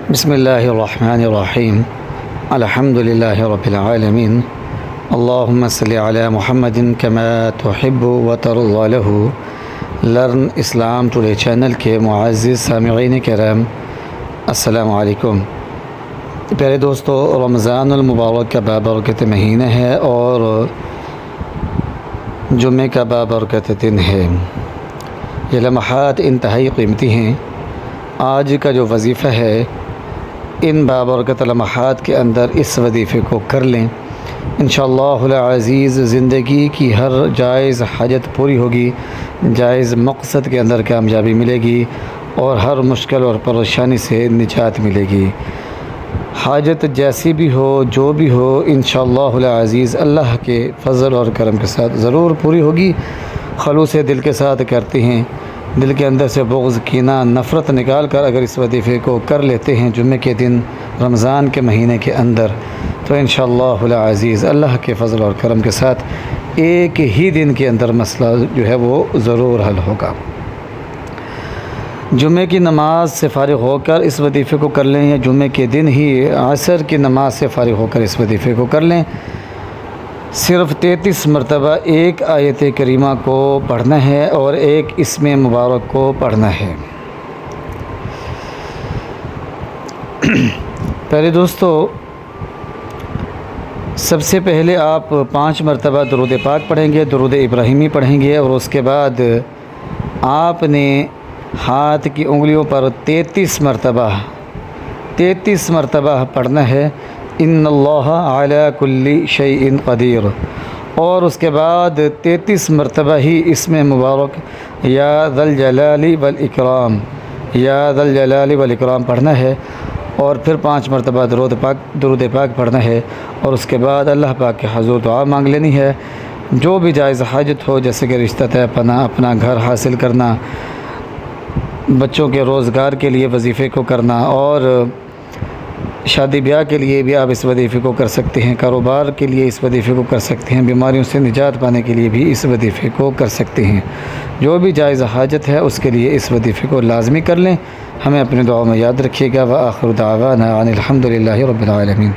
بسم اللہ الرحمن الرحیم الحمد للہ رب العالمین اللہم صلی علی محمد کما تحب و ترضی له۔ لرن اسلام ٹوڈے چینل کے معزز سامعین کرام، السلام علیکم۔ پیارے دوستو، رمضان المبارک کا بابرکت مہینہ ہے اور جمعہ کا بابرکت دن ہے۔ یہ لمحات انتہائی قیمتی ہیں۔ آج کا جو وظیفہ ہے، ان بابرکت لمحات کے اندر اس وظیفے کو کر لیں، انشاءاللہ العزیز زندگی کی ہر جائز حاجت پوری ہوگی، جائز مقصد کے اندر کامیابی ملے گی اور ہر مشکل اور پریشانی سے نجات ملے گی۔ حاجت جیسی بھی ہو، جو بھی ہو، انشاءاللہ العزیز اللہ کے فضل اور کرم کے ساتھ ضرور پوری ہوگی۔ خلوص دل کے ساتھ کرتے ہیں، دل کے اندر سے بغض، کینہ، نفرت نکال کر اگر اس وظیفے کو کر لیتے ہیں جمعے کے دن رمضان کے مہینے کے اندر، تو انشاءاللہ العزیز اللہ کے فضل اور کرم کے ساتھ ایک ہی دن کے اندر مسئلہ جو ہے وہ ضرور حل ہوگا۔ جمعے کی نماز سے فارغ ہو کر اس وظیفے کو کر لیں، یا جمعے کے دن ہی عصر کی نماز سے فارغ ہو کر اس وظیفے کو کر لیں۔ صرف 33 مرتبہ ایک آیت کریمہ کو پڑھنا ہے اور ایک اسم مبارک کو پڑھنا ہے۔ پہلے دوستو، سب سے پہلے آپ 5 مرتبہ درود پاک پڑھیں گے، درود ابراہیمی پڑھیں گے، اور اس کے بعد آپ نے ہاتھ کی انگلیوں پر 33 مرتبہ پڑھنا ہے، ان اللہ علی کل شیء قدیر، اور اس کے بعد 33 مرتبہ ہی اسم مبارک یا ذا الجلال والاکرام، یا ذا الجلال والاکرام پڑھنا ہے، اور پھر 5 مرتبہ درود پاک پڑھنا ہے، اور اس کے بعد اللہ پاک کے حضور دعا مانگ لینی ہے۔ جو بھی جائز حاجت ہو، جیسے کہ رشتہ طے پانا، اپنا گھر حاصل کرنا، بچوں کے روزگار کے لیے وظیفے کو کرنا، اور شادی بیاہ کے لیے بھی آپ اس وظیفے کو کر سکتے ہیں، کاروبار کے لیے اس وظیفے کو کر سکتے ہیں، بیماریوں سے نجات پانے کے لیے بھی اس وظیفے کو کر سکتے ہیں۔ جو بھی جائز حاجت ہے اس کے لیے اس وظیفے کو لازمی کر لیں۔ ہمیں اپنے دعاؤں میں یاد رکھیے گا۔ وآخر دعوانا ان الحمد للہ رب العالمین۔